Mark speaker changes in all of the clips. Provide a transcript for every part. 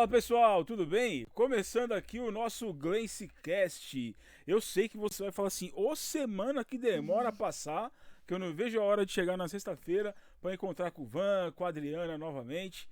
Speaker 1: Fala pessoal, tudo bem? Começando aqui o nosso GlanceCast. Eu sei que você vai falar assim, ô semana que demora a passar, que eu não vejo a hora de chegar na sexta-feira para encontrar com o Van, com a Adriana novamente.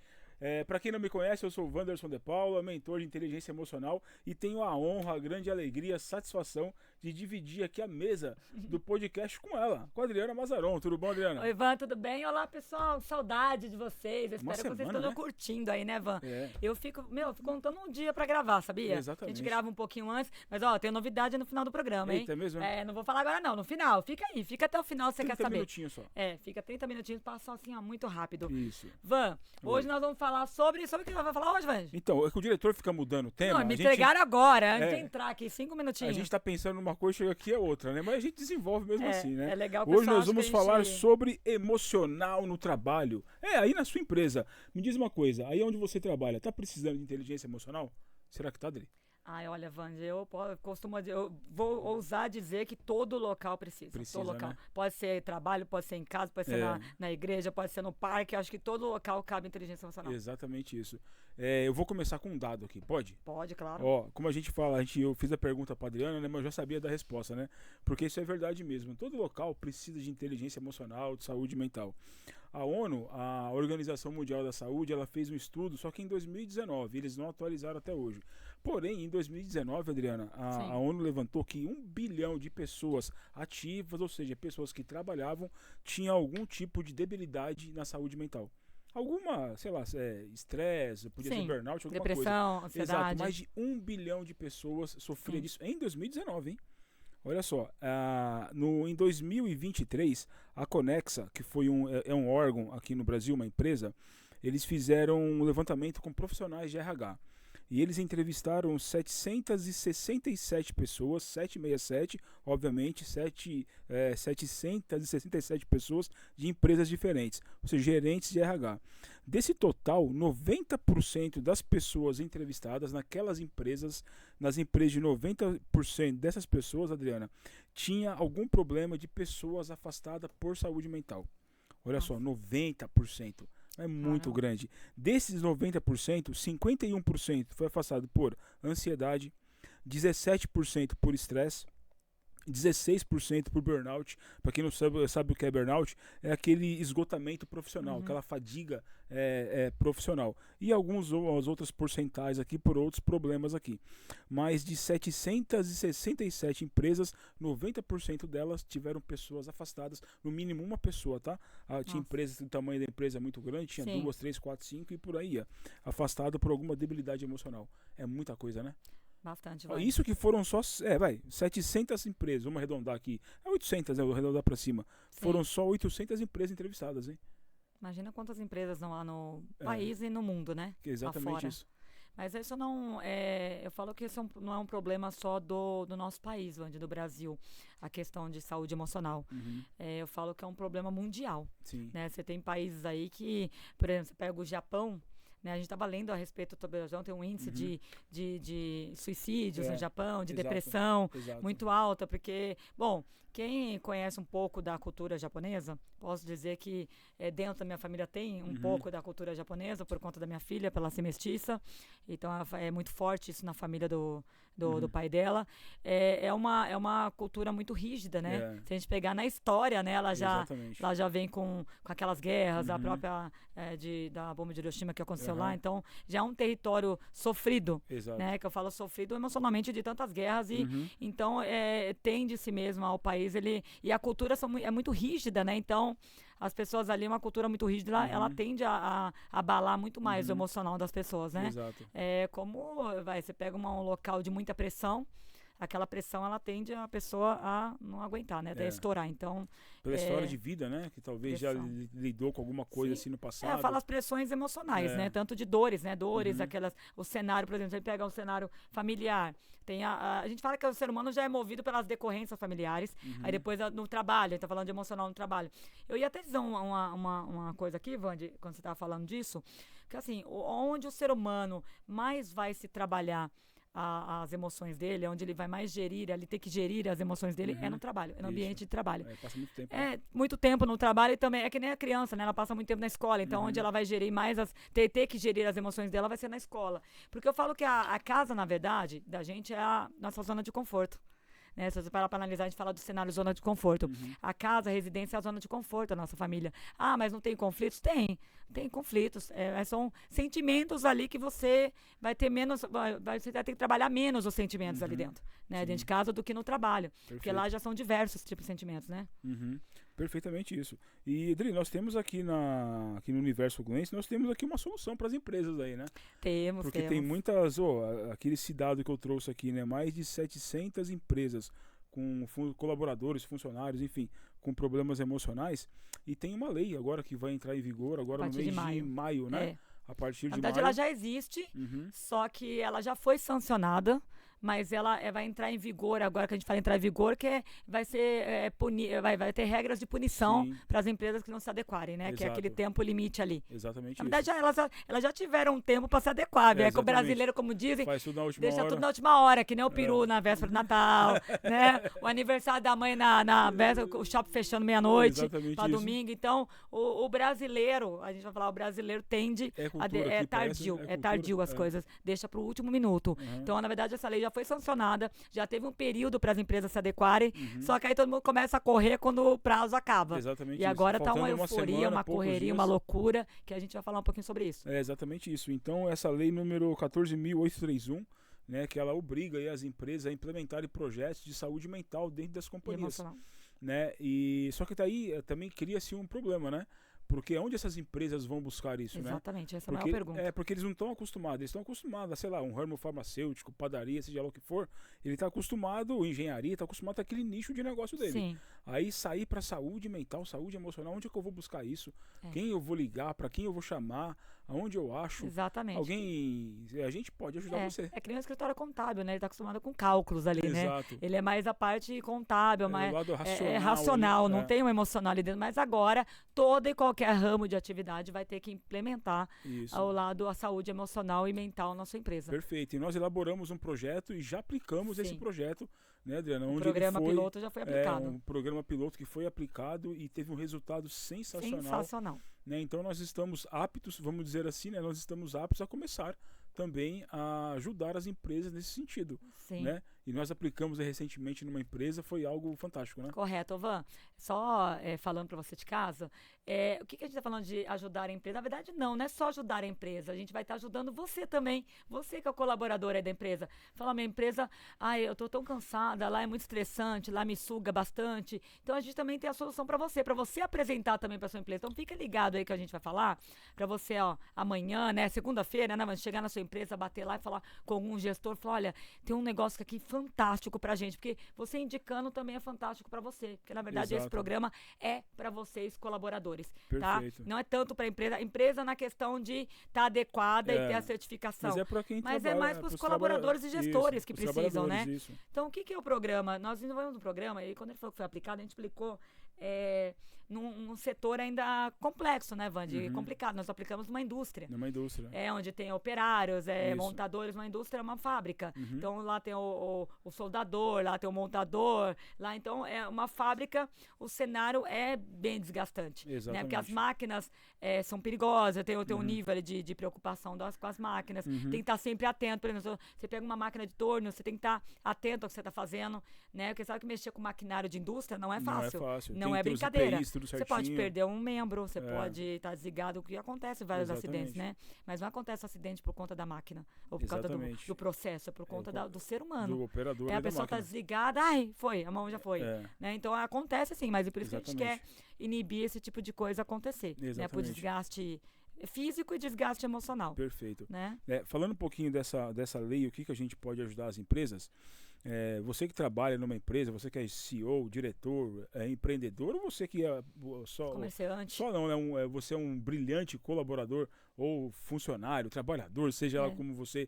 Speaker 1: Para quem não me conhece, eu sou o Wanderson de Paula, mentor de inteligência emocional e tenho a honra, a grande alegria, a satisfação de dividir aqui a mesa do podcast com ela, com a Adriana Mazaron. Tudo bom, Adriana?
Speaker 2: Oi, Van, tudo bem? Olá, pessoal. Saudade de vocês. Eu espero que vocês estejam
Speaker 1: né?
Speaker 2: curtindo aí, né, Van?
Speaker 1: É.
Speaker 2: Eu fico contando um dia pra gravar, sabia?
Speaker 1: Exatamente.
Speaker 2: A gente grava um pouquinho antes, mas tem novidade no final do programa, hein?
Speaker 1: Eita, é mesmo?
Speaker 2: Não vou falar agora não, no final. Fica aí, fica até o final se você quer
Speaker 1: 30
Speaker 2: saber.
Speaker 1: minutinhos só.
Speaker 2: Fica 30 minutinhos, passa assim, muito rápido.
Speaker 1: Isso.
Speaker 2: Van, hoje nós vamos falar sobre o que nós vamos falar hoje, Van?
Speaker 1: Então, é que o diretor fica mudando o tema.
Speaker 2: Não, me entregaram agora, antes de
Speaker 1: É.
Speaker 2: entrar aqui, 5 minutinhos.
Speaker 1: A gente tá pensando numa coisa, chega aqui é outra, né? Mas a gente desenvolve mesmo assim, né?
Speaker 2: É legal que o
Speaker 1: Hoje
Speaker 2: pessoal
Speaker 1: nós
Speaker 2: acha
Speaker 1: vamos
Speaker 2: que a gente-
Speaker 1: falar sobre emocional no trabalho. Aí na sua empresa. Me diz uma coisa, aí onde você trabalha, tá precisando de inteligência emocional? Será que tá, Adri?
Speaker 2: Ai, olha, Vande, eu vou ousar dizer que todo local precisa.
Speaker 1: Precisa,
Speaker 2: Todo local.
Speaker 1: né?
Speaker 2: Pode ser trabalho, pode ser em casa, pode ser na igreja, pode ser no parque. Eu acho que todo local cabe inteligência emocional.
Speaker 1: Exatamente isso. Eu vou começar com um dado aqui, pode?
Speaker 2: Pode, claro.
Speaker 1: Ó, como a gente fala, eu fiz a pergunta pra Adriana, né, mas eu já sabia da resposta, né? Porque isso é verdade mesmo. Todo local precisa de inteligência emocional, de saúde mental. A ONU, a Organização Mundial da Saúde, ela fez um estudo, só que em 2019, eles não atualizaram até hoje. Porém, em 2019, Adriana, a ONU levantou que 1 bilhão de pessoas ativas, ou seja, pessoas que trabalhavam, tinham algum tipo de debilidade na saúde mental. Alguma, sei lá, estresse, podia ser burnout, alguma
Speaker 2: depressão,
Speaker 1: coisa.
Speaker 2: ansiedade.
Speaker 1: Exato, mais de 1 bilhão de pessoas sofriam disso em 2019, hein? Olha só, em 2023, a Conexa, que foi um órgão aqui no Brasil, uma empresa, eles fizeram um levantamento com profissionais de RH. E eles entrevistaram 767 pessoas, 767, obviamente, 767 pessoas de empresas diferentes, ou seja, gerentes de RH. Desse total, 90% das pessoas entrevistadas naquelas empresas, nas empresas de 90% dessas pessoas, Adriana, tinha algum problema de pessoas afastadas por saúde mental. Olha só, 90%. É muito grande. Desses 90%, 51% foi afastado por ansiedade, 17% por estresse, 16% por burnout. Para quem não sabe o que é burnout, é aquele esgotamento profissional, aquela fadiga profissional. E as outras porcentagens aqui por outros problemas aqui. Mais de 767 empresas, 90% delas tiveram pessoas afastadas, no mínimo uma pessoa, tá? Tinha empresas, o tamanho da empresa é muito grande, tinha 2, 3, 4, 5 e por aí ia. Afastada por alguma debilidade emocional. É muita coisa, né?
Speaker 2: Bastante,
Speaker 1: Isso que foram só, 700 empresas, vamos arredondar aqui. 800, né? Vou arredondar pra cima. Foram só 800 empresas entrevistadas, hein?
Speaker 2: Imagina quantas empresas não há no país e no mundo, né?
Speaker 1: Exatamente
Speaker 2: lá fora.
Speaker 1: isso.
Speaker 2: Mas isso não eu falo que isso não é um problema só do nosso país, do Brasil, a questão de saúde emocional. Eu falo que é um problema mundial.
Speaker 1: Sim.
Speaker 2: Né? Você tem países aí que, por exemplo, você pega o Japão, né? A gente estava lendo a respeito do Japão, tem um índice de suicídios no Japão, de depressão muito alta, porque, bom, quem conhece um pouco da cultura japonesa, posso dizer que dentro da minha família tem um pouco da cultura japonesa, por conta da minha filha, pela ser mestiça, então é muito forte isso na família do pai dela. É uma cultura muito rígida, né? Se a gente pegar na história, né, ela já vem com aquelas guerras, a própria da bomba de Hiroshima que aconteceu lá, então já é um território sofrido, né? Que eu falo sofrido emocionalmente de tantas guerras e então tende-se mesmo ao país e a cultura é muito rígida, né? Então as pessoas ali, uma cultura muito rígida, ela tende a abalar muito mais o emocional das pessoas, né?
Speaker 1: Exato.
Speaker 2: Você pega um local de muita pressão, aquela pressão ela tende a pessoa a não aguentar, né? Até estourar. Então,
Speaker 1: pela história de vida, né? Que talvez já lidou com alguma coisa assim no passado.
Speaker 2: Fala as pressões emocionais, né? Tanto de dores, né? Dores, o cenário, por exemplo, você pega um cenário familiar. Tem a gente fala que o ser humano já é movido pelas decorrências familiares. Aí depois no trabalho, a gente tá falando de emocional no trabalho. Eu ia até dizer uma coisa aqui, Vande, quando você tava falando disso, que assim, onde o ser humano mais vai se trabalhar as emoções dele, onde ele vai mais gerir, ele tem que gerir as emoções dele, é no trabalho, é no ambiente de trabalho.
Speaker 1: Passa muito tempo.
Speaker 2: Muito tempo no trabalho e também, é que nem a criança, né? Ela passa muito tempo na escola, então onde ela vai gerir mais, ter que gerir as emoções dela vai ser na escola. Porque eu falo que a casa, na verdade, da gente é a nossa zona de conforto. Né? Se você parar para analisar, a gente fala do cenário zona de conforto. A casa, a residência é a zona de conforto da nossa família. Ah, mas não tem conflitos? Tem conflitos. São sentimentos ali que você vai ter menos, você vai ter que trabalhar menos os sentimentos ali dentro. Né? Dentro de casa do que no trabalho. Perfeito. Porque lá já são diversos tipos de sentimentos, né?
Speaker 1: Perfeitamente isso. E, Adri, nós temos aqui no Universo Glense, nós temos aqui uma solução para as empresas aí, né? Porque tem muitas, aquele dado que eu trouxe aqui, né? Mais de 700 empresas com colaboradores, funcionários, enfim, com problemas emocionais. E tem uma lei agora que vai entrar em vigor agora no mês de maio, né? A partir de maio.
Speaker 2: Na verdade, ela já existe, só que ela já foi sancionada. Mas ela vai entrar em vigor, agora que a gente fala entrar em vigor, que vai ser vai ter regras de punição para as empresas que não se adequarem, né? Exato. Que é aquele tempo limite ali.
Speaker 1: Exatamente.
Speaker 2: Na verdade, elas já tiveram um tempo para se adequar, né? Que o brasileiro, como dizem, deixa tudo na última hora, que nem o peru na véspera do Natal, né? O aniversário da mãe na véspera, o shopping fechando meia-noite para domingo. Então, o brasileiro, a gente vai falar, o brasileiro tende tardio as coisas, deixa para o último minuto. Então, na verdade, essa lei já foi sancionada, já teve um período para as empresas se adequarem, só que aí todo mundo começa a correr quando o prazo acaba.
Speaker 1: Exatamente.
Speaker 2: E agora tá uma euforia, uma correria, uma loucura, que a gente vai falar um pouquinho sobre isso.
Speaker 1: É exatamente isso. Então, essa lei número 14.831, né, que ela obriga aí as empresas a implementarem projetos de saúde mental dentro das companhias. Né? E só que daí também cria-se um problema, né? Porque onde essas empresas vão buscar isso,
Speaker 2: Exatamente, essa é a maior pergunta.
Speaker 1: Porque eles não estão acostumados. Eles estão acostumados a, sei lá, um ramo farmacêutico, padaria, seja lá o que for. Ele está acostumado, engenharia, está acostumado àquele nicho de negócio dele.
Speaker 2: Sim.
Speaker 1: Aí sair para saúde mental, saúde emocional, onde é que eu vou buscar isso? Quem eu vou ligar, para quem eu vou chamar, aonde eu acho?
Speaker 2: Exatamente.
Speaker 1: A gente pode ajudar você.
Speaker 2: É que nem um escritório contábil, né? Ele está acostumado com cálculos ali,
Speaker 1: Exato.
Speaker 2: né? Ele é mais a parte contábil, mais
Speaker 1: o lado racional,
Speaker 2: racional, não tem um emocional ali dentro. Mas agora, toda e qualquer ramo de atividade vai ter que implementar ao lado a saúde emocional e mental na sua empresa.
Speaker 1: Perfeito. E nós elaboramos um projeto e já aplicamos esse projeto, né, Adriana?
Speaker 2: O programa piloto já foi aplicado.
Speaker 1: Um programa piloto que foi aplicado e teve um resultado sensacional. Né? Então nós estamos aptos, vamos dizer assim, né? Nós estamos aptos a começar também a ajudar as empresas nesse sentido.
Speaker 2: Sim.
Speaker 1: Né? E nós aplicamos recentemente numa empresa, foi algo fantástico, né?
Speaker 2: Correto, Van. Só falando para você de casa, o que a gente está falando de ajudar a empresa? Na verdade, não é só ajudar a empresa. A gente vai estar ajudando você também. Você que é o colaborador aí da empresa. Fala, minha empresa, eu tô tão cansada, lá é muito estressante, lá me suga bastante. Então, a gente também tem a solução para você apresentar também para sua empresa. Então, fica ligado aí que a gente vai falar para você, amanhã, né, segunda-feira, né, chegar na sua empresa, bater lá e falar com algum gestor, falar, olha, tem um negócio aqui fantástico pra gente, porque você indicando também é fantástico pra você, porque na verdade esse programa é pra vocês colaboradores,
Speaker 1: Perfeito.
Speaker 2: Tá? Não é tanto pra empresa, a empresa na questão de estar adequada e ter a certificação,
Speaker 1: mas
Speaker 2: é mais pros colaboradores e gestores que precisam, né? Isso. Então o que é o programa? Nós desenvolvemos um programa e quando ele falou que foi aplicado, a gente explicou num setor ainda complexo, né, Vandi? Complicado. Nós aplicamos numa indústria. Onde tem operários, montadores, uma indústria é uma fábrica. Então, lá tem o soldador, lá tem o montador. Lá, então, é uma fábrica, o cenário é bem desgastante. Né? Porque as máquinas são perigosas, tem um nível ali de preocupação com as máquinas. Tem que estar sempre atento. Por exemplo, você pega uma máquina de torno, você tem que estar atento ao que você está fazendo. Né? Porque sabe que mexer com maquinário de indústria não é fácil. Não é brincadeira. Você pode perder um membro, você pode estar desligado, o que acontece vários acidentes, né? Mas não acontece acidente por conta da máquina, ou por causa do processo, é por conta do ser humano.
Speaker 1: Do operador
Speaker 2: a pessoa está desligada, a mão já foi. Né? Então acontece assim, mas por isso que a gente quer inibir esse tipo de coisa acontecer. Né? Por desgaste físico e desgaste emocional.
Speaker 1: Perfeito.
Speaker 2: Né?
Speaker 1: Falando um pouquinho dessa lei, o que a gente pode ajudar as empresas, Você que trabalha numa empresa, você que é CEO, diretor, empreendedor, ou você que é só...
Speaker 2: Comerciante.
Speaker 1: Só não, né? Você é um brilhante colaborador ou funcionário, trabalhador, seja lá como você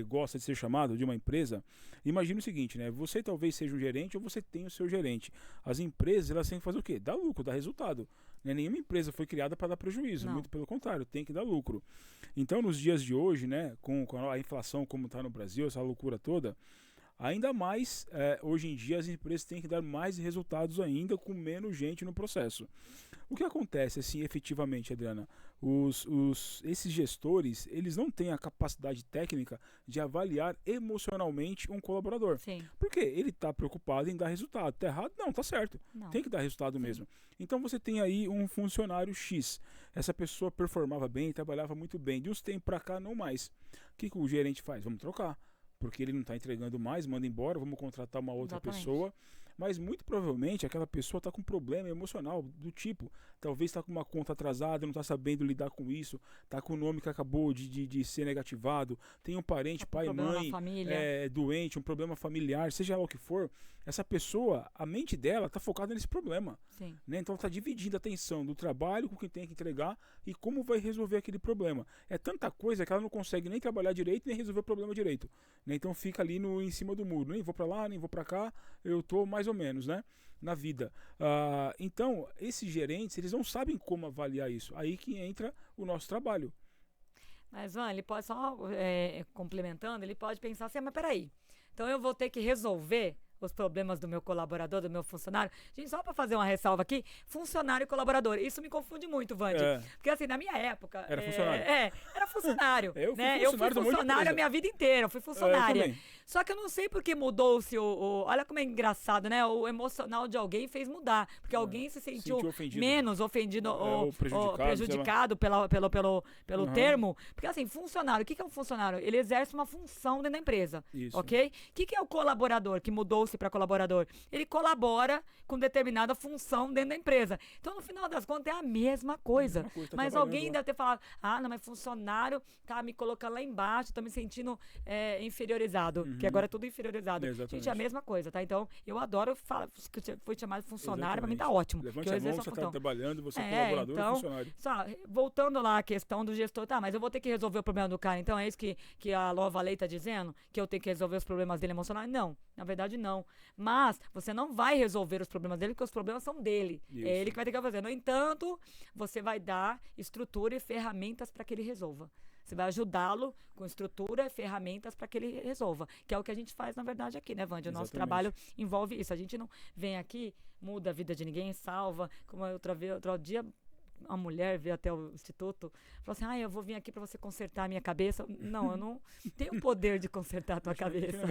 Speaker 1: gosta de ser chamado, de uma empresa. Imagina o seguinte, né? Você talvez seja um gerente ou você tem o seu gerente. As empresas, elas têm que fazer o quê? Dar lucro, dar resultado. Né? Nenhuma empresa foi criada para dar prejuízo, muito pelo contrário, tem que dar lucro. Então, nos dias de hoje, né, com a inflação como está no Brasil, essa loucura toda, ainda mais, hoje em dia, as empresas têm que dar mais resultados ainda com menos gente no processo. O que acontece, assim, efetivamente, Adriana? Esses gestores, eles não têm a capacidade técnica de avaliar emocionalmente um colaborador.
Speaker 2: Sim.
Speaker 1: Porque ele está preocupado em dar resultado. Está errado? Não, está certo.
Speaker 2: Não.
Speaker 1: Tem que dar resultado mesmo. Então você tem aí um funcionário X. Essa pessoa performava bem, trabalhava muito bem. De uns tempos para cá, não mais. O que o gerente faz? Vamos trocar. Porque ele não está entregando mais, manda embora, vamos contratar uma outra pessoa. Mas muito provavelmente aquela pessoa está com um problema emocional do tipo, talvez está com uma conta atrasada, não está sabendo lidar com isso, está com o nome que acabou de ser negativado, tem um parente, pai, mãe, doente, um problema familiar, seja lá o que for, essa pessoa, a mente dela está focada nesse problema.
Speaker 2: Sim.
Speaker 1: Né? Então está dividindo a atenção do trabalho com quem tem que entregar e como vai resolver aquele problema. É tanta coisa que ela não consegue nem trabalhar direito, nem resolver o problema direito. Né? Então fica ali em cima do muro, nem vou para lá, nem vou para cá, eu estou mais ou menos, né, na vida. Então, esses gerentes, eles não sabem como avaliar isso. Aí que entra o nosso trabalho.
Speaker 2: Mas, Van, ele pode só, complementando, ele pode pensar assim, mas peraí, então eu vou ter que resolver os problemas do meu colaborador, do meu funcionário. Gente, só para fazer uma ressalva aqui, funcionário e colaborador. Isso me confunde muito, Vande. Porque assim, na minha época...
Speaker 1: Era funcionário.
Speaker 2: Era funcionário.
Speaker 1: Eu fui
Speaker 2: né?
Speaker 1: funcionário,
Speaker 2: eu fui funcionário a minha vida inteira, eu fui funcionária. Só que eu não sei porque mudou-se olha como é engraçado, né? O emocional de alguém fez mudar. Porque alguém se sentiu menos ofendido ou prejudicado pelo termo. Porque assim, funcionário, o que é um funcionário? Ele exerce uma função dentro da empresa. Isso. Ok? O que é o colaborador que mudou-se para colaborador? Ele colabora com determinada função dentro da empresa. Então, no final das contas, é a mesma coisa. Mas alguém deve ter falado, não, mas funcionário tá me colocando lá embaixo, tô me sentindo inferiorizado. Que agora é tudo inferiorizado.
Speaker 1: Exatamente.
Speaker 2: Gente, é a mesma coisa, tá? Então, eu adoro falar que foi chamado de funcionário, pra mim tá ótimo.
Speaker 1: Levante a mão, você tá trabalhando, você é colaborador ou funcionário.
Speaker 2: Só, voltando lá à questão do gestor, mas eu vou ter que resolver o problema do cara, então é isso que a Nova Lei tá dizendo? Que eu tenho que resolver os problemas dele emocionais? Não, na verdade não. Mas você não vai resolver os problemas dele, porque os problemas são dele. Isso. É ele que vai ter que fazer. No entanto, você vai dar estrutura e ferramentas para que ele resolva. Você vai ajudá-lo com estrutura e ferramentas para que ele resolva. Que é o que a gente faz, na verdade, aqui, né, Vande? O nosso trabalho envolve isso. A gente não vem aqui, muda a vida de ninguém, salva. Como outro dia, uma mulher veio até o instituto, falou assim, eu vou vir aqui para você consertar a minha cabeça. Não, eu não tenho o poder de consertar a tua cabeça.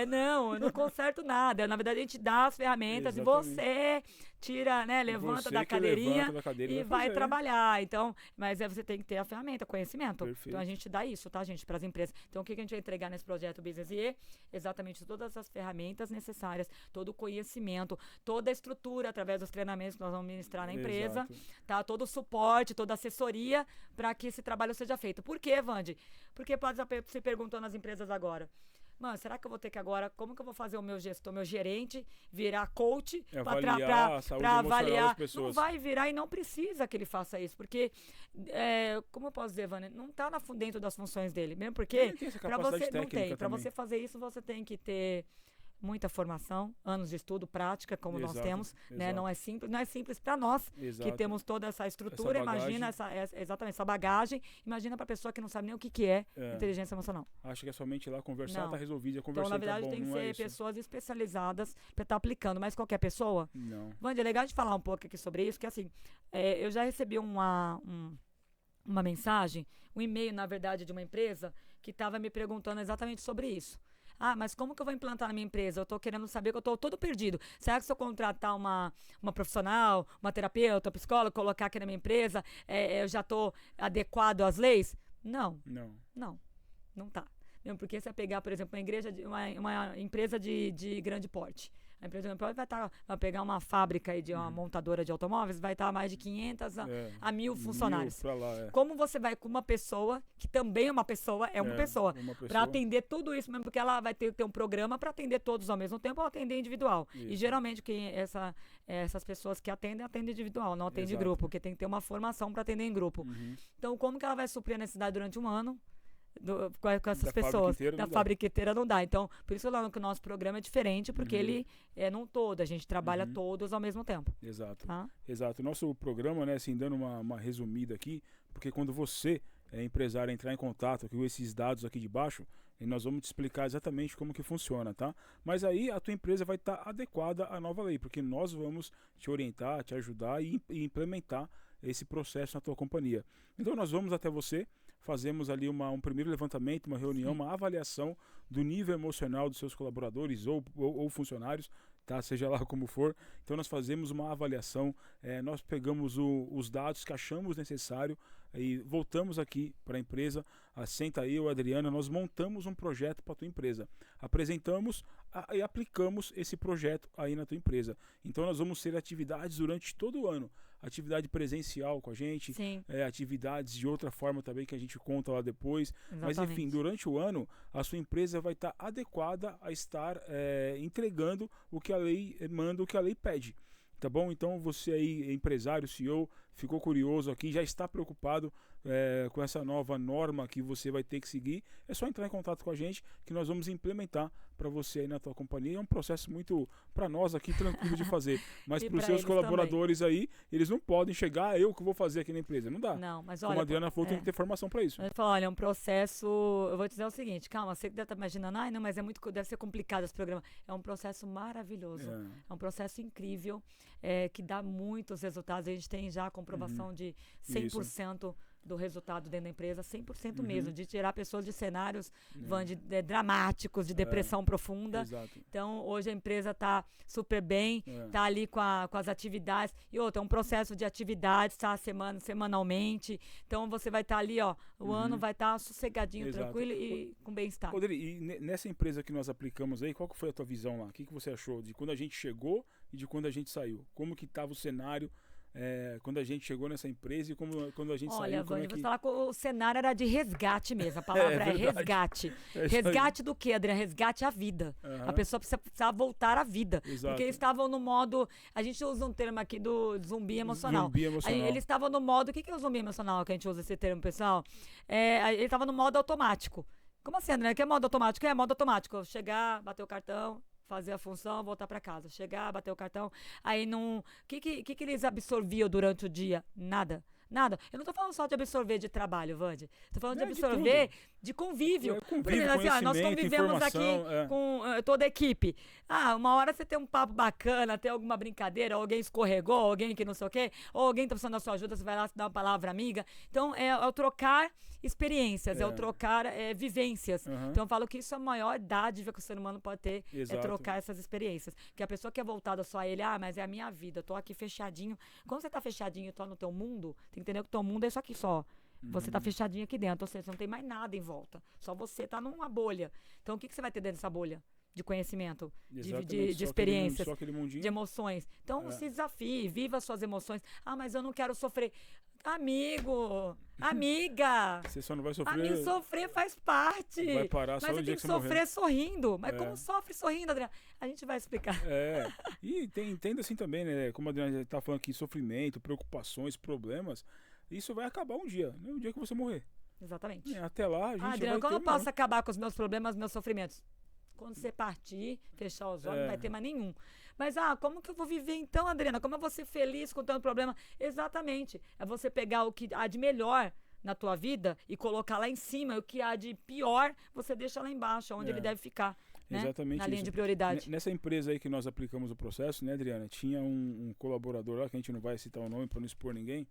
Speaker 2: Não, eu não conserto nada. Na verdade, a gente dá as ferramentas e você tira, né, levanta da cadeirinha e vai trabalhar. Então, mas você tem que ter a ferramenta, conhecimento. Perfeito. Então, a gente dá isso, tá, gente, para as empresas. Então, o que a gente vai entregar nesse projeto Business IE? Exatamente todas as ferramentas necessárias, todo o conhecimento, toda a estrutura através dos treinamentos que nós vamos ministrar na empresa, tá? Todo o suporte, toda a assessoria para que esse trabalho seja feito. Por quê, Vande? Porque pode se perguntou nas empresas agora. Mano, será que eu vou ter que agora, como que eu vou fazer o meu gestor, meu gerente, virar coach para avaliar? Não vai virar e não precisa que ele faça isso, porque, como eu posso dizer, Vânia, não está dentro das funções dele, mesmo porque para você não tem. Para você fazer isso, você tem que ter muita formação, anos de estudo, prática, como nós temos, né? Não é simples para nós, que temos toda essa estrutura, imagina exatamente essa bagagem, imagina para a pessoa que não sabe nem o que é inteligência emocional.
Speaker 1: Acho que é somente lá conversar, tá resolvido,
Speaker 2: então, na verdade, tem que ser pessoas especializadas para estar aplicando, mas qualquer pessoa?
Speaker 1: Não.
Speaker 2: Vande, é legal de falar um pouco aqui sobre isso, que assim, eu já recebi uma mensagem, um e-mail, na verdade, de uma empresa que estava me perguntando exatamente sobre isso. Mas como que eu vou implantar na minha empresa? Eu estou querendo saber que eu estou todo perdido. Será que se eu contratar uma profissional, uma terapeuta, psicóloga, colocar aqui na minha empresa, eu já estou adequado às leis? Não. Não tá. Mesmo porque você vai pegar, por exemplo, uma empresa de grande porte. A empresa vai pegar uma fábrica aí de uma montadora de automóveis, vai estar mais de 500 a 1.000 funcionários. Como você vai com uma pessoa, que também é uma pessoa, para atender tudo isso mesmo, porque ela vai ter um programa para atender todos ao mesmo tempo ou atender individual. Isso. E geralmente essas pessoas que atendem individual, não atende grupo, porque tem que ter uma formação para atender em grupo. Então, como que ela vai suprir a necessidade durante um ano? Com essas pessoas da fábrica inteira não dá. Então, por isso que o nosso programa é diferente, porque ele é num todo, a gente trabalha todos ao mesmo tempo.
Speaker 1: Exato. Tá? Exato. O nosso programa, né, assim, dando uma resumida aqui, porque quando você é empresário entrar em contato com esses dados aqui de baixo, nós vamos te explicar exatamente como que funciona, tá? Mas aí a tua empresa vai estar adequada à nova lei, porque nós vamos te orientar, te ajudar e implementar esse processo na tua companhia. Então nós vamos até você, fazemos ali um primeiro levantamento, uma reunião, uma avaliação do nível emocional dos seus colaboradores ou funcionários, tá? Seja lá como for. Então nós fazemos uma avaliação, nós pegamos os dados que achamos necessário e voltamos aqui para a empresa, senta eu, Adriana, nós montamos um projeto para a tua empresa, apresentamos e aplicamos esse projeto aí na tua empresa. Então nós vamos ter atividades durante todo o ano, atividade presencial com a gente, atividades de outra forma também que a gente conta lá depois. Exatamente. Mas enfim, durante o ano a sua empresa vai estar adequada a estar entregando o que a lei manda, o que a lei pede. Tá bom? Então você aí, empresário, CEO, ficou curioso aqui, já está preocupado com essa nova norma que você vai ter que seguir, é só entrar em contato com a gente que nós vamos implementar para você aí na tua companhia. É um processo muito, para nós aqui, tranquilo de fazer, mas para os seus colaboradores também. Aí, eles não podem chegar, eu que vou fazer aqui na empresa, não dá.
Speaker 2: Não, mas olha,
Speaker 1: como a Adriana falou, tem que ter formação para isso.
Speaker 2: Ele falou, olha, é um processo, eu vou te dizer o seguinte, calma, você deve estar imaginando, não, mas deve ser complicado esse programa. É um processo maravilhoso, é um processo incrível, que dá muitos resultados. A gente tem já a comprovação de 100% do resultado dentro da empresa, 100% mesmo, de tirar pessoas de cenários dramáticos, de depressão profunda.
Speaker 1: Exato.
Speaker 2: Então, hoje a empresa está super bem, está ali com as atividades. E outra, é um processo de atividades, tá? Semanalmente. Então, você vai estar ali, o ano vai estar sossegadinho, tranquilo e com bem-estar.
Speaker 1: E nessa empresa que nós aplicamos aí, qual que foi a tua visão lá? O que você achou de quando a gente chegou e de quando a gente saiu? Como que estava o cenário quando a gente chegou nessa empresa e quando a gente saiu?
Speaker 2: Olha, Vânia, vou falar que o cenário era de resgate mesmo, a palavra é resgate. Resgate do quê, Adriana? Resgate à vida. A pessoa precisava voltar à vida.
Speaker 1: Exato.
Speaker 2: Porque eles estavam no modo, a gente usa um termo aqui do zumbi emocional.
Speaker 1: Zumbi emocional.
Speaker 2: Aí, eles estavam no modo, o que é o zumbi emocional que a gente usa esse termo, pessoal? Ele estava no modo automático. Como assim, André? O que é modo automático? É modo automático. Chegar, bater o cartão, fazer a função, voltar para casa. Chegar, bater o cartão. Aí não... O que eles absorviam durante o dia? Nada. Eu não tô falando só de absorver de trabalho, Vande. Tô falando de absorver de convívio.
Speaker 1: Por exemplo,
Speaker 2: assim, nós convivemos aqui com toda a equipe. Uma hora você tem um papo bacana, tem alguma brincadeira, alguém escorregou, alguém que não sei o quê, ou alguém tá precisando da sua ajuda, você vai lá dar uma palavra amiga. Então, é o trocar experiências, é o trocar vivências. Então, eu falo que isso é a maior dádiva que o ser humano pode ter, é trocar essas experiências. Que a pessoa que é voltada só a ele, mas é a minha vida, eu tô aqui fechadinho. Quando você tá fechadinho e tô no teu mundo, tem que entender que o teu mundo é isso aqui só. Você tá fechadinho aqui dentro, ou seja, você não tem mais nada em volta. Só você tá numa bolha. Então, o que você vai ter dentro dessa bolha? De conhecimento, de experiências, de emoções. Então, se desafie, viva as suas emoções. Mas eu não quero sofrer. Amigo, amiga.
Speaker 1: Você só não vai sofrer.
Speaker 2: Sofrer faz parte.
Speaker 1: Vai parar só
Speaker 2: mas
Speaker 1: no dia
Speaker 2: você tem que
Speaker 1: você
Speaker 2: sofrer
Speaker 1: morrer.
Speaker 2: Sorrindo. Mas como sofre sorrindo, Adriana? A gente vai explicar.
Speaker 1: E entenda assim também, né? Como a Adriana está falando aqui, sofrimento, preocupações, problemas. Isso vai acabar um dia, né? O dia que você morrer.
Speaker 2: Exatamente.
Speaker 1: Até lá, a gente
Speaker 2: Adriana, quando eu posso acabar com os meus problemas, meus sofrimentos? Quando você partir, fechar os olhos, não vai ter mais nenhum. Mas, como que eu vou viver então, Adriana? Como eu vou ser feliz com tanto problema? Exatamente. É você pegar o que há de melhor na tua vida e colocar lá em cima, e o que há de pior, você deixa lá embaixo, onde ele deve ficar. Né?
Speaker 1: Exatamente.
Speaker 2: Na linha de prioridade.
Speaker 1: Nessa empresa aí que nós aplicamos o processo, né, Adriana? Tinha um colaborador lá, que a gente não vai citar o nome para não expor ninguém,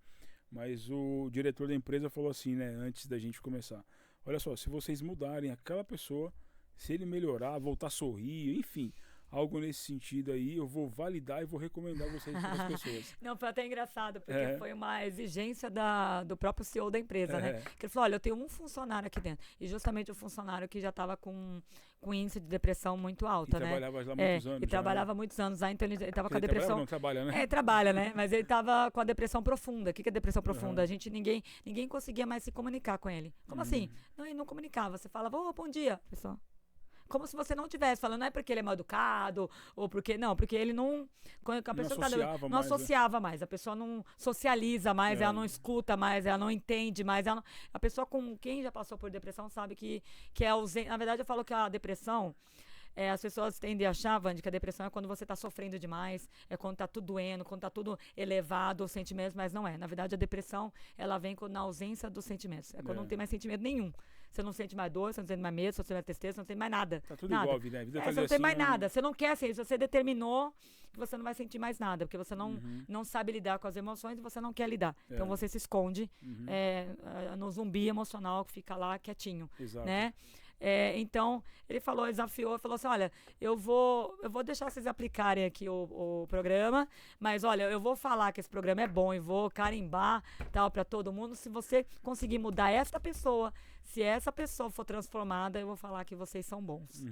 Speaker 1: mas o diretor da empresa falou assim, né, antes da gente começar: olha só, se vocês mudarem aquela pessoa, se ele melhorar, voltar a sorrir, enfim, algo nesse sentido aí, eu vou validar e vou recomendar vocês para as pessoas.
Speaker 2: Não, foi até engraçado, porque foi uma exigência do próprio CEO da empresa, né? Que ele falou, olha, eu tenho um funcionário aqui dentro. E justamente o funcionário que já estava com índice de depressão muito alto, né?
Speaker 1: Trabalhava lá muitos anos.
Speaker 2: E trabalhava muitos anos lá, então ele estava com a depressão...
Speaker 1: Não trabalha, né?
Speaker 2: Trabalha, né? Mas ele estava com a depressão profunda. O que é depressão profunda? Ninguém conseguia mais se comunicar com ele. Como assim? Não, ele não comunicava. Você falava, bom dia, pessoal. Como se você não estivesse falando, não é porque ele é mal educado, ou porque. Não, porque ele não. A pessoa não associava mais. A pessoa não socializa mais, ela não escuta mais, ela não entende mais. A pessoa com quem já passou por depressão sabe que é ausente. Na verdade, eu falo que a depressão. As pessoas tendem a achar, Vande, que a depressão é quando você está sofrendo demais, é quando está tudo doendo, quando está tudo elevado, os sentimentos, mas não é. Na verdade, a depressão, ela vem na ausência dos sentimentos. É quando não tem mais sentimento nenhum. Você não sente mais dor, você não sente mais medo, você não sente mais tristeza, você não sente mais nada.
Speaker 1: Tá tudo igual, né? A vida tá
Speaker 2: você não tem mais nada. Você não quer ser isso. Você determinou que você não vai sentir mais nada, porque você não sabe lidar com as emoções e você não quer lidar. Então você se esconde no zumbi emocional que fica lá quietinho.
Speaker 1: Exato.
Speaker 2: Né? Então, ele desafiou, falou assim, olha, eu vou deixar vocês aplicarem aqui o programa, mas olha, eu vou falar que esse programa é bom e vou carimbar tal para todo mundo, se você conseguir mudar essa pessoa, se essa pessoa for transformada, eu vou falar que vocês são bons.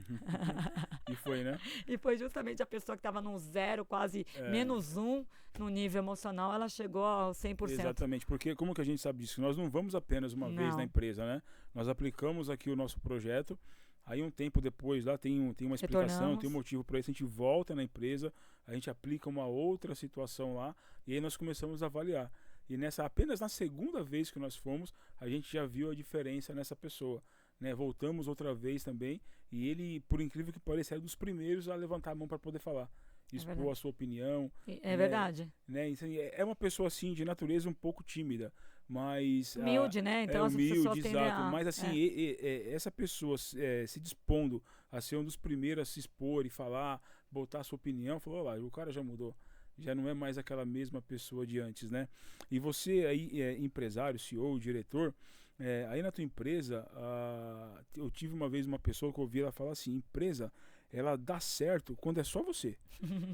Speaker 1: E foi, né?
Speaker 2: E foi justamente a pessoa que estava no 0, quase -1 no nível emocional, ela chegou ao 100%.
Speaker 1: Exatamente, porque como que a gente sabe disso? Nós não vamos apenas uma vez na empresa, né? Nós aplicamos aqui o nosso projeto, aí um tempo depois lá tem uma explicação, tem um motivo para isso, a gente volta na empresa, a gente aplica uma outra situação lá, e aí nós começamos a avaliar. E apenas na segunda vez que nós fomos, a gente já viu a diferença nessa pessoa. Né? Voltamos outra vez também, e ele, por incrível que pareça, era dos primeiros a levantar a mão para poder falar. Expor a sua opinião.
Speaker 2: É verdade.
Speaker 1: Né? É uma pessoa assim, de natureza um pouco tímida, mas...
Speaker 2: Humilde, né? Então
Speaker 1: humilde, as pessoas exato. Mas assim, essa pessoa se dispondo a ser um dos primeiros a se expor e falar, botar a sua opinião, falou, olha lá, o cara já mudou. Já não é mais aquela mesma pessoa de antes, né? E você aí, empresário, CEO, diretor, aí na tua empresa, eu tive uma vez uma pessoa que eu ouvi ela falar assim, empresa, ela dá certo quando é só você.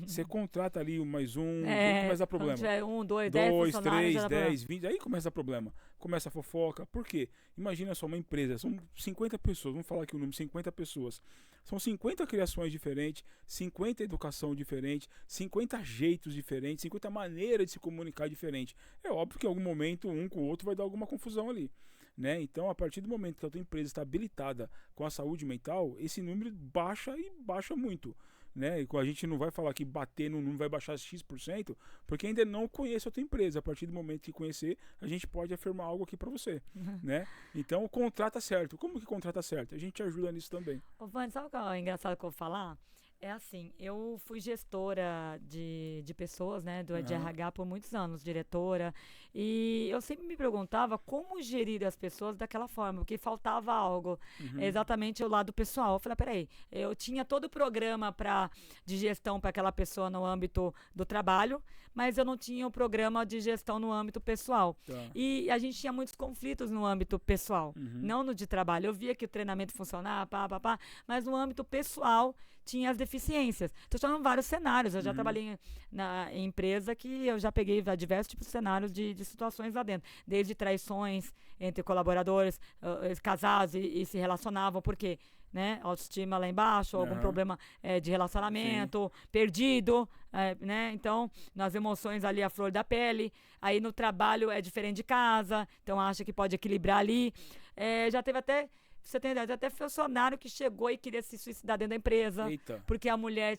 Speaker 1: Você contrata ali mais um, aí começa a dar problema.
Speaker 2: Se tiver 1, 2,
Speaker 1: 2, 3, 10, 20, aí começa a dar problema. Começa a fofoca. Por quê? Imagina só uma empresa, são 50 pessoas, vamos falar aqui o número, 50 pessoas. São 50 criações diferentes, 50 educação diferente, 50 jeitos diferentes, 50 maneiras de se comunicar diferente. É óbvio que em algum momento um com o outro vai dar alguma confusão ali. Né? Então, a partir do momento que a tua empresa está habilitada com a saúde mental, esse número baixa e baixa muito. Né? E a gente não vai falar que bater no número vai baixar X%, porque ainda não conhece a tua empresa. A partir do momento que conhecer, a gente pode afirmar algo aqui para você. Né? Então, contrata certo. Como que contrata certo? A gente te ajuda nisso também.
Speaker 2: Ô, Vande, sabe o que é engraçado que eu vou falar? É assim, eu fui gestora de pessoas, né, de RH por muitos anos, diretora, e eu sempre me perguntava como gerir as pessoas daquela forma, porque faltava algo, exatamente o lado pessoal. Eu falei, peraí, eu tinha todo o programa de gestão para aquela pessoa no âmbito do trabalho, mas eu não tinha o programa de gestão no âmbito pessoal.
Speaker 1: Tá.
Speaker 2: E a gente tinha muitos conflitos no âmbito pessoal, não no de trabalho. Eu via que o treinamento funcionava, mas no âmbito pessoal tinha as deficiências. Estou falando vários cenários. Eu já trabalhei em empresa que eu já peguei diversos tipos de cenários de situações lá dentro. Desde traições entre colaboradores, casados e se relacionavam, porque né, autoestima lá embaixo, algum problema de relacionamento, perdido, né? Então, nas emoções ali a flor da pele. Aí no trabalho é diferente de casa, então acha que pode equilibrar ali. Já teve até... Você tem ideia, até funcionário que chegou e queria se suicidar dentro da empresa.
Speaker 1: Eita.
Speaker 2: Porque a mulher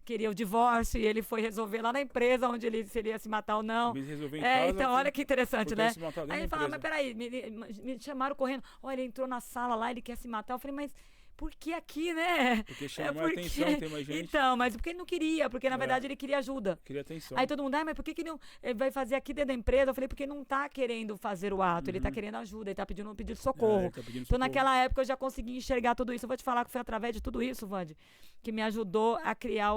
Speaker 2: queria o divórcio e ele foi resolver lá na empresa onde ele seria se matar ou não.
Speaker 1: Resolver em casa,
Speaker 2: então olha que interessante, né?
Speaker 1: Aí
Speaker 2: ele falava, mas peraí, me chamaram correndo. Olha, ele entrou na sala lá, ele quer se matar. Eu falei, mas por que aqui, né?
Speaker 1: Porque chamou a atenção, tem mais gente.
Speaker 2: Então, mas porque ele não queria, porque na verdade ele queria ajuda.
Speaker 1: Queria atenção.
Speaker 2: Aí todo mundo, mas por que não ele vai fazer aqui dentro da empresa? Eu falei, porque não tá querendo fazer o ato, ele tá querendo ajuda, ele tá pedindo socorro. Então naquela época eu já consegui enxergar tudo isso. Eu vou te falar que foi através de tudo isso, Vande, que me ajudou a criar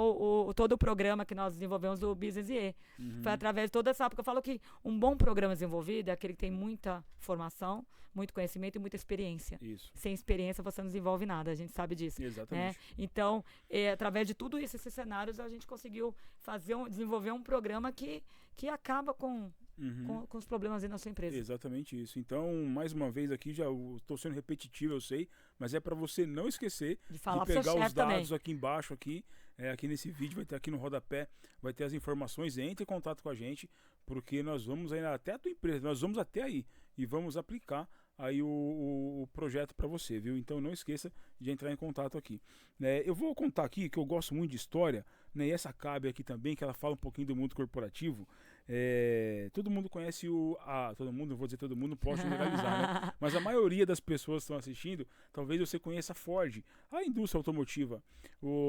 Speaker 2: todo o programa que nós desenvolvemos do Business IE. Foi através de toda essa época. Eu falo que um bom programa desenvolvido é aquele que tem muita formação, muito conhecimento e muita experiência.
Speaker 1: Isso.
Speaker 2: Sem experiência você não desenvolve nada. a gente sabe disso.
Speaker 1: Exatamente.
Speaker 2: Né? Então, através de tudo isso, esses cenários, a gente conseguiu desenvolver um programa que acaba com os problemas aí na sua empresa.
Speaker 1: Exatamente isso. Então, mais uma vez aqui, já estou sendo repetitivo, eu sei, mas é para você não esquecer de pegar os dados também aqui embaixo, aqui nesse vídeo, vai ter aqui no rodapé, vai ter as informações, entre em contato com a gente, porque nós vamos aí até a tua empresa, nós vamos até aí e vamos aplicar aí o projeto para você, viu? Então não esqueça de entrar em contato aqui. Eu vou contar aqui que eu gosto muito de história, né? E essa cabe aqui também, que ela fala um pouquinho do mundo corporativo. Todo mundo conhece todo mundo, não vou dizer todo mundo, não posso generalizar, né? Mas a maioria das pessoas que estão assistindo, talvez você conheça a Ford, a indústria automotiva.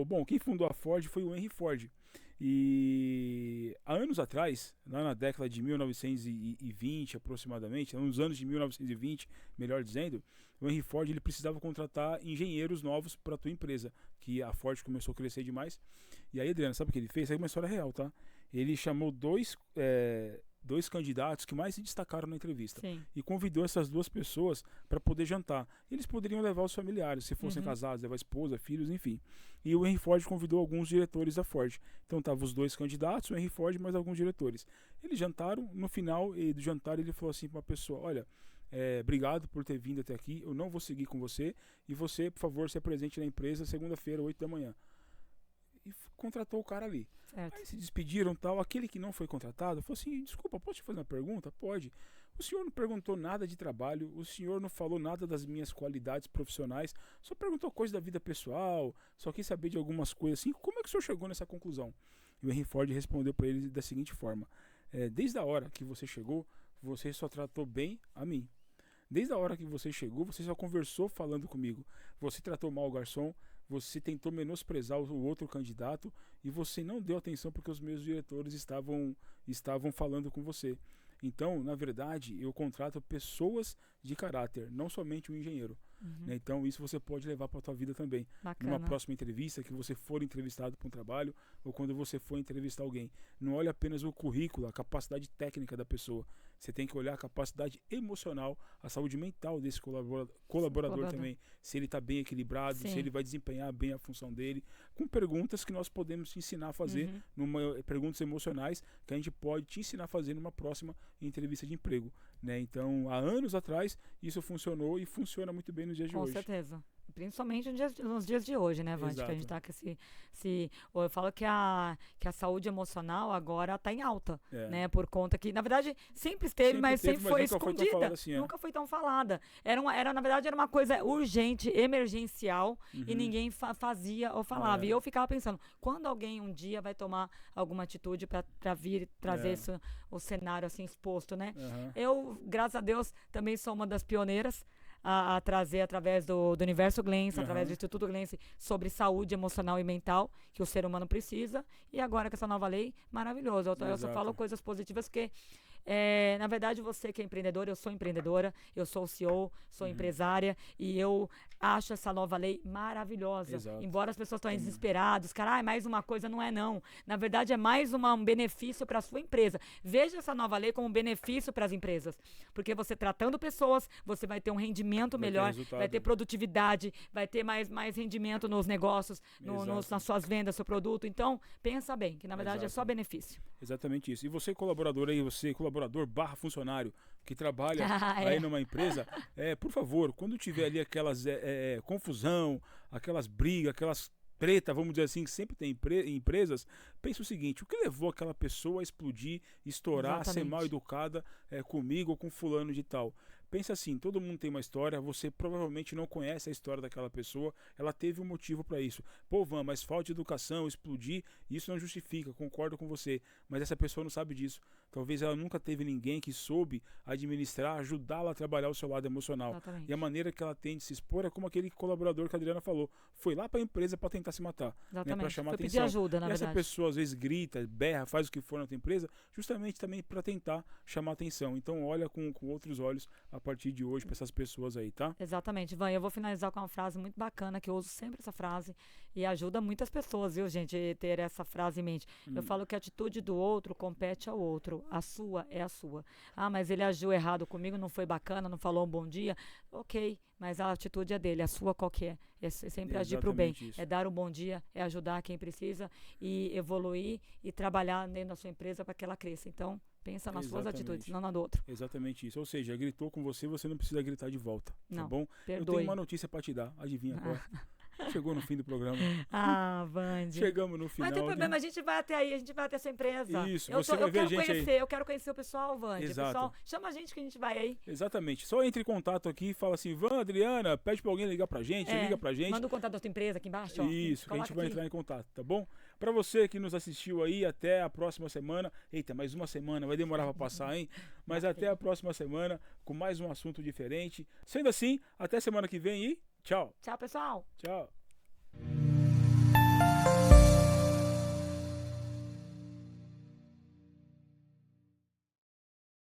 Speaker 1: Bom, quem fundou a Ford foi o Henry Ford. E há anos atrás, lá na década de 1920 aproximadamente, nos anos de 1920, melhor dizendo, o Henry Ford ele precisava contratar engenheiros novos para a tua empresa, que a Ford começou a crescer demais. E aí, Adriano, sabe o que ele fez? Isso aí é uma história real, tá? Ele chamou dois candidatos que mais se destacaram na entrevista.
Speaker 2: Sim.
Speaker 1: E convidou essas duas pessoas para poder jantar. Eles poderiam levar os familiares, se fossem casados, levar a esposa, filhos, enfim. E o Henry Ford convidou alguns diretores da Ford. Então estavam os dois candidatos, o Henry Ford mais alguns diretores. Eles jantaram, no final do jantar ele falou assim para uma pessoa, olha, obrigado por ter vindo até aqui, eu não vou seguir com você, e você, por favor, se apresente na empresa segunda-feira, 8 da manhã. E contratou o cara ali.
Speaker 2: Certo.
Speaker 1: Aí se despediram tal. Aquele que não foi contratado falou assim: desculpa, posso te fazer uma pergunta? Pode. O senhor não perguntou nada de trabalho, o senhor não falou nada das minhas qualidades profissionais, só perguntou coisa da vida pessoal, só quis saber de algumas coisas assim. Como é que o senhor chegou nessa conclusão? E o Henry Ford respondeu para ele da seguinte forma: desde a hora que você chegou, você só tratou bem a mim. Desde a hora que você chegou, você só conversou falando comigo. Você tratou mal o garçom, você tentou menosprezar o outro candidato e você não deu atenção porque os meus diretores estavam falando com você. Então, na verdade, eu contrato pessoas de caráter, não somente um engenheiro. Né? Então, isso você pode levar para a tua vida também.
Speaker 2: Bacana.
Speaker 1: Numa próxima entrevista, que você for entrevistado para um trabalho ou quando você for entrevistar alguém. Não olhe apenas o currículo, a capacidade técnica da pessoa. Você tem que olhar a capacidade emocional, a saúde mental desse colaborador também. Se ele está bem equilibrado, se ele vai desempenhar bem a função dele. Com perguntas que nós podemos te ensinar a fazer, perguntas emocionais que a gente pode te ensinar a fazer numa próxima entrevista de emprego. Né? Então, há anos atrás, isso funcionou e funciona muito bem nos dias de hoje.
Speaker 2: Com certeza. Principalmente nos dias de hoje, né, Vante? Que a gente tá com eu falo que a saúde emocional agora está em alta, né? Por conta que, na verdade, sempre esteve, mas sempre foi escondida. Assim, nunca foi tão falada. Na verdade, era uma coisa urgente, emergencial, e ninguém fazia ou falava. E eu ficava pensando, quando alguém um dia vai tomar alguma atitude para vir trazer o cenário assim exposto, né? Eu, graças a Deus, também sou uma das pioneiras a trazer através do Universo Glense, através do Instituto Glense, sobre saúde emocional e mental que o ser humano precisa. E agora com essa nova lei, maravilhoso. Eu só falo coisas positivas porque, na verdade, você que é empreendedor, eu sou empreendedora, eu sou CEO, sou empresária, e eu acho essa nova lei maravilhosa. Embora as pessoas estão desesperadas, cara, mais uma coisa, não é não. Na verdade, é mais um benefício para a sua empresa. Veja essa nova lei como um benefício para as empresas, porque você tratando pessoas, você vai ter um rendimento melhor, vai ter produtividade, vai ter mais rendimento nos negócios, nas suas vendas, seu produto. Então, pensa bem, que na verdade é só benefício.
Speaker 1: Exatamente isso. E você, colaborador aí, /funcionário que trabalha aí numa empresa, por favor, quando tiver ali aquelas confusão, aquelas brigas, aquelas treta, vamos dizer assim, que sempre tem empresas, pensa o seguinte: o que levou aquela pessoa a explodir, estourar, ser mal educada comigo ou com fulano de tal? Pensa assim, todo mundo tem uma história, você provavelmente não conhece a história daquela pessoa, ela teve um motivo para isso. Pô, Van, mas falta de educação, explodir, isso não justifica, concordo com você, mas essa pessoa não sabe disso. Talvez ela nunca teve ninguém que soube administrar, ajudá-la a trabalhar o seu lado emocional.
Speaker 2: Exatamente.
Speaker 1: E a maneira que ela tem de se expor é como aquele colaborador que a Adriana falou, foi lá para a empresa para tentar se matar, né, para chamar atenção.
Speaker 2: Pedir ajuda, na verdade.
Speaker 1: Essa pessoa às vezes grita, berra, faz o que for na tua empresa, justamente também para tentar chamar atenção. Então olha com outros olhos a a partir de hoje para essas pessoas aí, tá?
Speaker 2: Exatamente, Ivan. Eu vou finalizar com uma frase muito bacana, que eu uso sempre essa frase e ajuda muitas pessoas, viu, gente, ter essa frase em mente. Eu falo que a atitude do outro compete ao outro, a sua é a sua. Ah, mas ele agiu errado comigo, não foi bacana, não falou um bom dia. Ok, mas a atitude é dele, a sua qual que é? É sempre agir para o bem,
Speaker 1: isso.
Speaker 2: é dar um bom dia, é ajudar quem precisa e evoluir e trabalhar dentro da sua empresa para que ela cresça. Então, pensa nas suas atitudes, não na do outro.
Speaker 1: Exatamente isso. Ou seja, gritou com você, você não precisa gritar de volta.
Speaker 2: Não,
Speaker 1: tá bom?
Speaker 2: perdoe.
Speaker 1: Eu tenho uma notícia para te dar. Adivinha qual? Chegou no fim do programa.
Speaker 2: Ah, Vande.
Speaker 1: Chegamos no final.
Speaker 2: Mas não tem problema, a gente vai até aí, a gente vai até a sua empresa.
Speaker 1: Isso, você vai ver a gente aí.
Speaker 2: Eu quero conhecer o pessoal, Vande.
Speaker 1: Exato.
Speaker 2: Pessoal, chama a gente que a gente vai aí.
Speaker 1: Exatamente. Só entre em contato aqui e fala assim, Adriana, pede pra alguém ligar pra gente, liga pra gente.
Speaker 2: Manda o contato da tua empresa aqui embaixo.
Speaker 1: Isso, que a gente vai entrar em contato, tá bom? Pra você que nos assistiu aí, até a próxima semana. Eita, mais uma semana, vai demorar pra passar, hein? Mas até a próxima semana, com mais um assunto diferente. Sendo assim, até semana que vem e tchau.
Speaker 2: Tchau, pessoal.
Speaker 1: Tchau.